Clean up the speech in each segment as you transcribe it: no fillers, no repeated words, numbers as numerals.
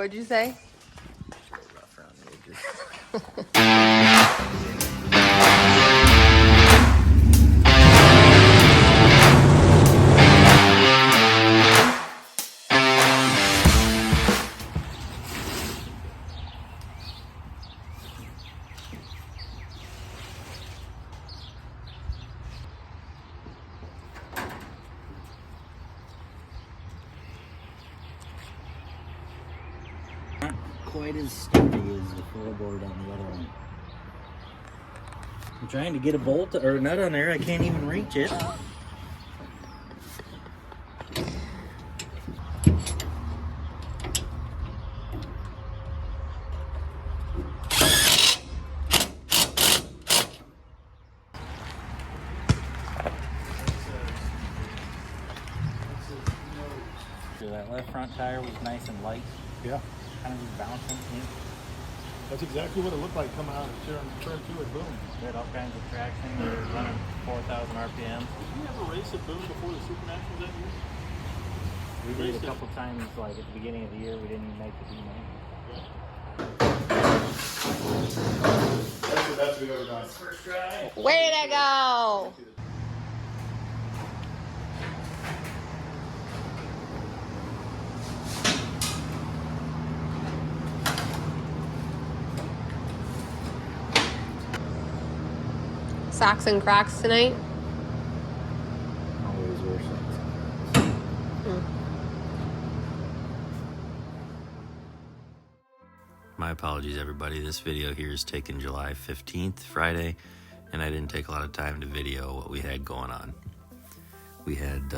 What'd you say? Rough around the edges. Quite as sturdy as the floorboard on the other one. I'm trying to get a bolt or a nut on there. I can't even reach it. So that left front tire was nice and light. Yeah. Kind of just bouncing. That's exactly what it looked like coming out of turn 2 at Boone. We had all kinds of traction. We were running 4,000 RPM. Did you ever race at Boone before the Super Nationals that year? We did a couple times, like at the beginning of the year. We didn't even make the D-Main. That's the best we've ever done. First try. Way to go! Socks and Crocs tonight? Always wear socks. My apologies, everybody. This video here is taken July 15th, Friday, and I didn't take a lot of time to video what we had going on. We had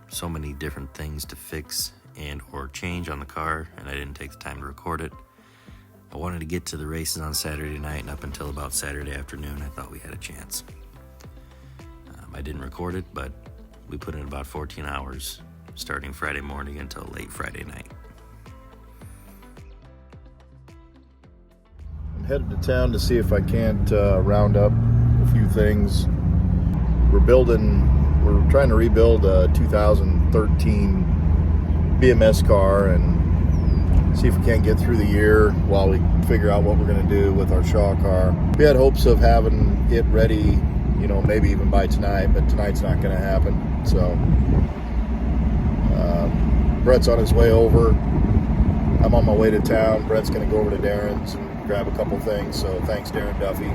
so many different things to fix and or change on the car, and I didn't take the time to record it. I wanted to get to the races on Saturday night, and up until about Saturday afternoon, I thought we had a chance. I didn't record it, but we put in about 14 hours, starting Friday morning until late Friday night. I'm headed to town to see if I can't round up a few things. We're trying to rebuild a 2013 BMS car and see if we can't get through the year while we figure out what we're going to do with our Shaw car. We had hopes of having it ready, maybe even by tonight, but tonight's not going to happen. So Brett's on his way over. I'm on my way to town. Brett's going to go over to Darren's and grab a couple things. So thanks, Darren Duffy.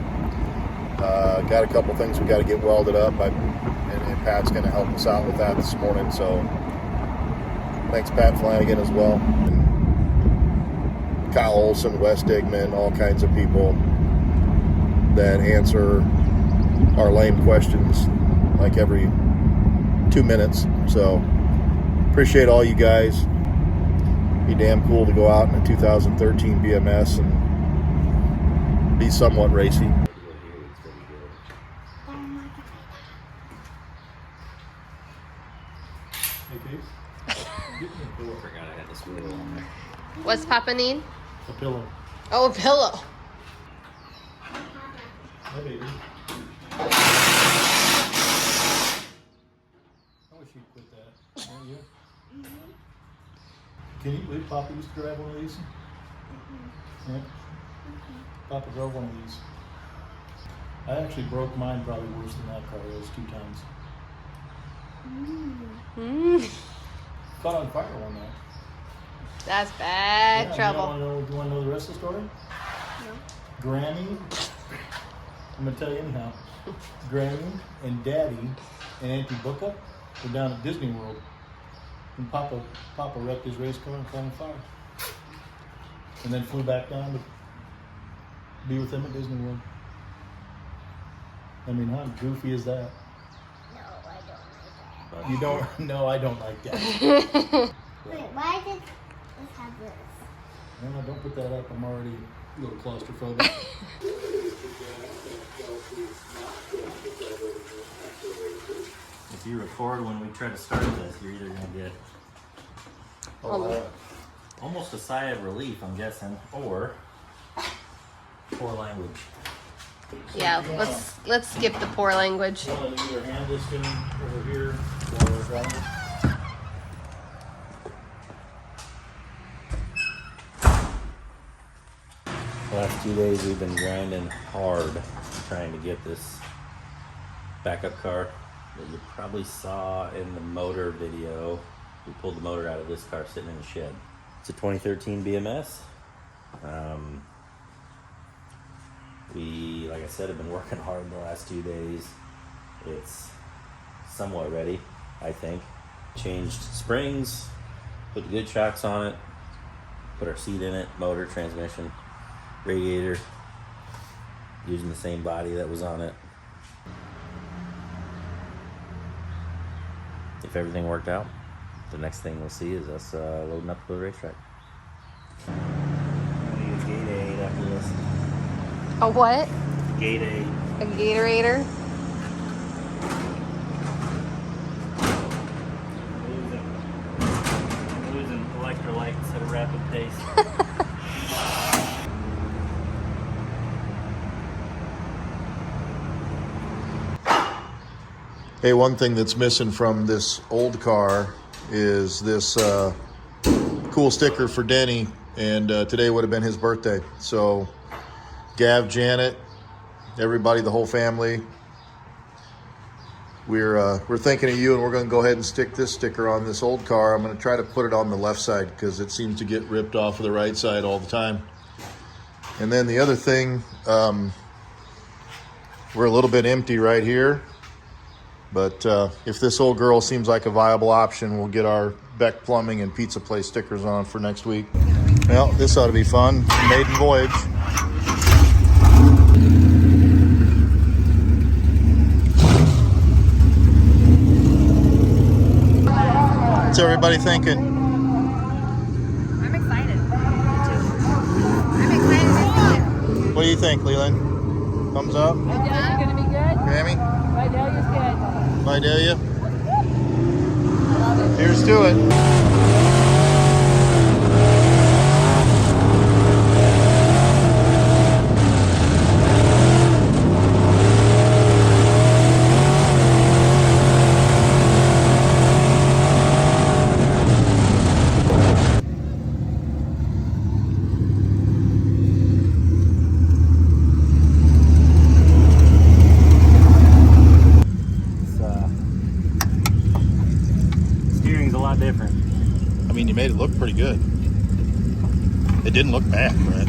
Got a couple things we got to get welded up, and Pat's going to help us out with that this morning. So thanks, Pat Flanagan, as well. And Kyle Olson, Wes Digman, all kinds of people that answer our lame questions like every 2 minutes. So appreciate all you guys. Be damn cool to go out in a 2013 BMS and be somewhat racy. Hey, Pete. Get me a pillow. I forgot I had this wheel on there. What's Papa need? A pillow. Oh, a pillow. Hey, baby. I wish you'd quit that. Don't you? Can you believe Papa used to drive one of these? Yeah. Papa drove one of these. I actually broke mine probably worse than that car was 2 times. Caught on fire one night. That's bad trouble. Do you want to know the rest of the story? No. Granny, I'm going to tell you anyhow. Granny and Daddy and Auntie Booka were down at Disney World. And Papa wrecked his race car and caught on fire. And then flew back down to be with him at Disney World. I mean, how goofy is that? No, I don't like that. You don't? No, I don't like that. Wait, why did this have this? No, don't put that up. I'm already a little claustrophobic. If you record when we try to start this, you're either going to get almost a sigh of relief, I'm guessing, or poor language. Yeah, let's skip the poor language. You want to either hand this to him over here or last 2 days we've been grinding hard trying to get this backup car that you probably saw in the motor video. We pulled the motor out of this car sitting in the shed. It's a 2013 BMS. We, like I said, have been working hard the last 2 days. It's somewhat ready, I think. Changed springs, put the good shocks on it, put our seat in it, motor, transmission, radiator, using the same body that was on it. If everything worked out, the next thing we'll see is us loading up to the racetrack. I'm gonna use Gate Aid after this. A what? Gate Aid. A Gatораtor? Losing electrolytes at a rapid pace. Hey, one thing that's missing from this old car is this cool sticker for Denny, and today would have been his birthday. So Gav, Janet, everybody, the whole family, we're thinking of you, and we're going to go ahead and stick this sticker on this old car. I'm going to try to put it on the left side because it seems to get ripped off of the right side all the time. And then the other thing, we're a little bit empty right here. But if this old girl seems like a viable option, we'll get our Beck Plumbing and Pizza Place stickers on for next week. Well, this ought to be fun. Maiden voyage. What's everybody thinking? I'm excited. I'm excited. What do you think, Leland? Thumbs up? Vidalia's gonna be good. Grammy? Vidalia's good. Vidalia? Here's to it. Steering's a lot different. I mean, you made it look pretty good. It didn't look bad, Brett.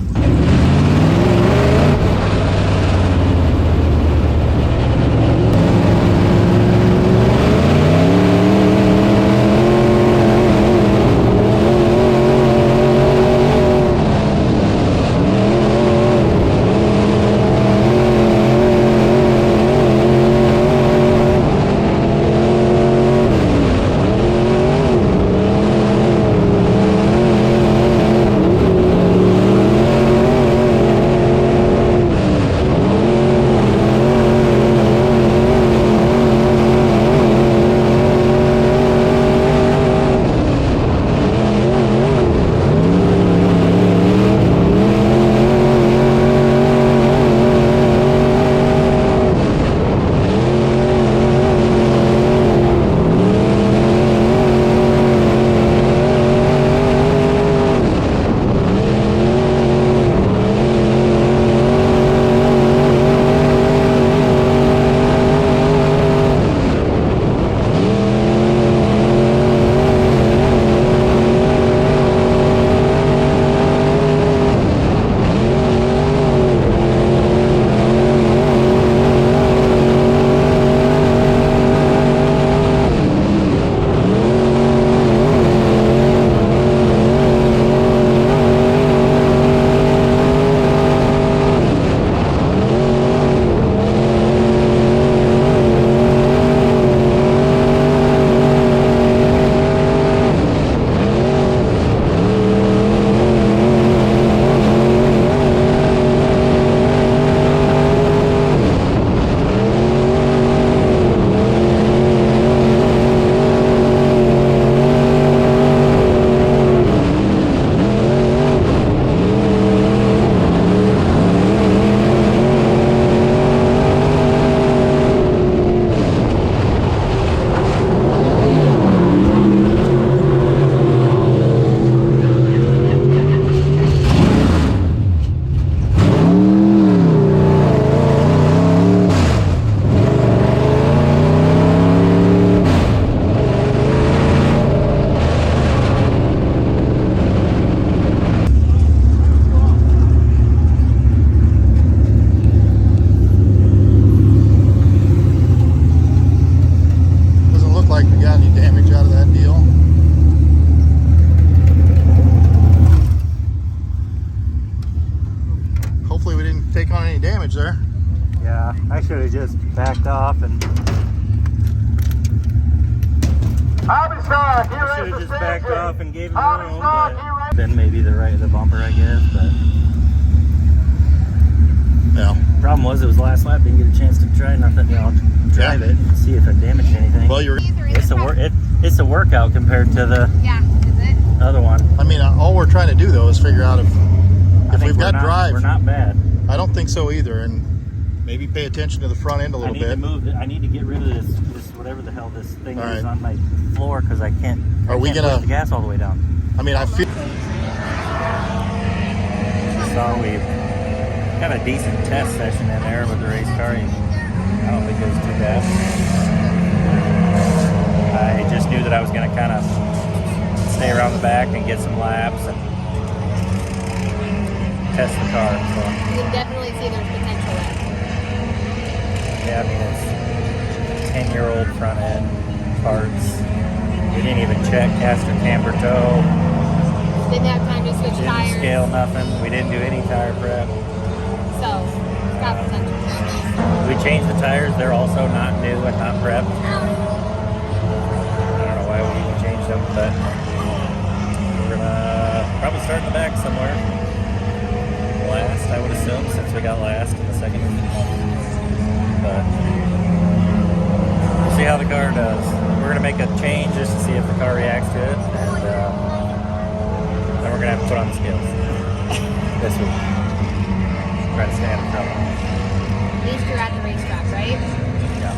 something. I should have just backed off and gave him room, but then maybe the bumper, I guess. But Yeah. problem was, it was the last lap. Didn't get a chance to try nothing. You know, drive it and see if it damaged anything. Well, you're. It's a workout compared to the other one. I mean, all we're trying to do though is figure out if think we've got drive. We're not bad. I don't think so either, and maybe pay attention to the front end a little bit. I need to get rid of this whatever the hell this thing All is right. on my floor because I can't. Are we push gonna- the gas all the way down? I mean, I feel. So we got a decent test session in there with the race car. I don't think it was too bad. I just knew that I was going to kind of stay around the back and get some laps and test the car. So, You can definitely see there's potential there. yeah, I mean, it's 10-year-old front end parts. We didn't even check caster camber toe. Didn't have time to switch Didn't tires. scale nothing. We didn't do any tire prep. So, it's got potential. We changed the tires. They're also not new and not prepped. I don't know why we even changed them, but we're gonna probably start in the back somewhere. Last, I would assume, since we got last in the second. But we'll see how the car does. We're gonna make a change just to see if the car reacts to it, and then we're gonna have to put on the scales this week. Try to stay out of trouble. At least you're at the racetrack, right? Yeah.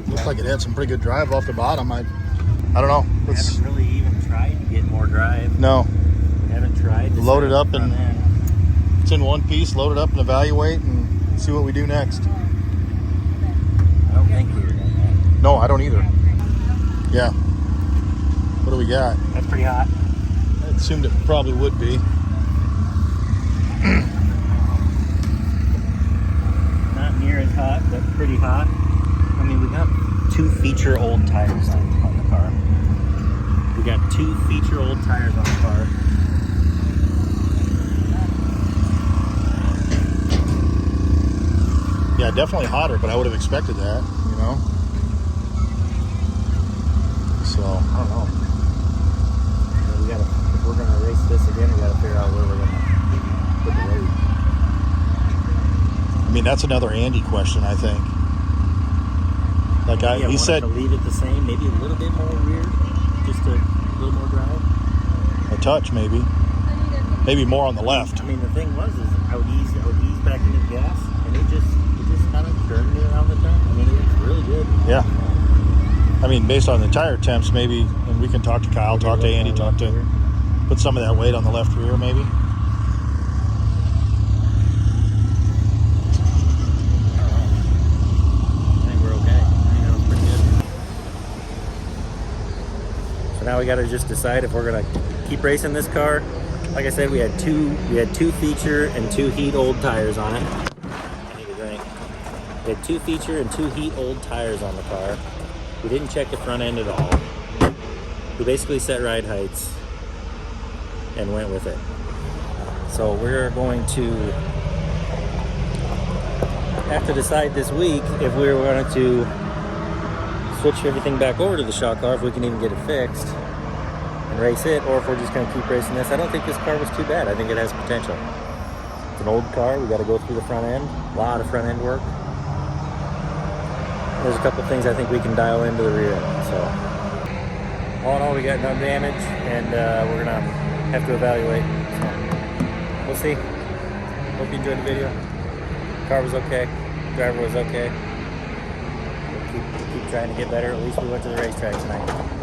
Looked like it had some pretty good drive off the bottom. I don't know. We haven't really even tried to get more drive. No. We haven't tried to Load it set up front and end. it's in one piece. Load it up and evaluate and see what we do next. I don't think we were doing that. No, I don't either. Yeah. What do we got? That's pretty hot. I assumed it probably would be. Not near as hot, but pretty hot. I mean, we got 2 feature old tires on the car. We got 2 feature old tires on the car. Yeah, definitely hotter, but I would have expected that, you know? So, I don't know. Yeah, if we're gonna race this again, we gotta figure out where we're gonna put the weight. I mean, that's another Andy question, I think. Like he said, to leave it the same, maybe a little bit more rear, just a little more drive. a touch maybe. Maybe more on the left. I mean, the thing was, is I would ease back into the gas, and it just kind of turned me around the turn. I mean, it's really good. Yeah. I mean, based on the tire temps, maybe, and we can talk to Kyle, talk to Andy, put some of that weight on the left rear, maybe. I think we're okay. I think that was pretty good. So now we got to just decide if we're gonna keep racing this car. Like I said, we had two feature and 2 heat old tires on it. I need a drink. We had 2 feature and 2 heat old tires on the car. We didn't check the front end at all. We basically set ride heights and went with it. So we're going to have to decide this week if we're going to switch everything back over to the shot car, if we can even get it fixed and race it, or if we're just going to keep racing this. I don't think this car was too bad. I think it has potential. It's an old car. We got to go through the front end. A lot of front end work. There's a couple things I think we can dial into the rear end. So all in all, we got no damage, and we're gonna have to evaluate. So we'll see. Hope you enjoyed the video. Car was okay. Driver was okay. We'll keep trying to get better. At least we went to the racetrack tonight.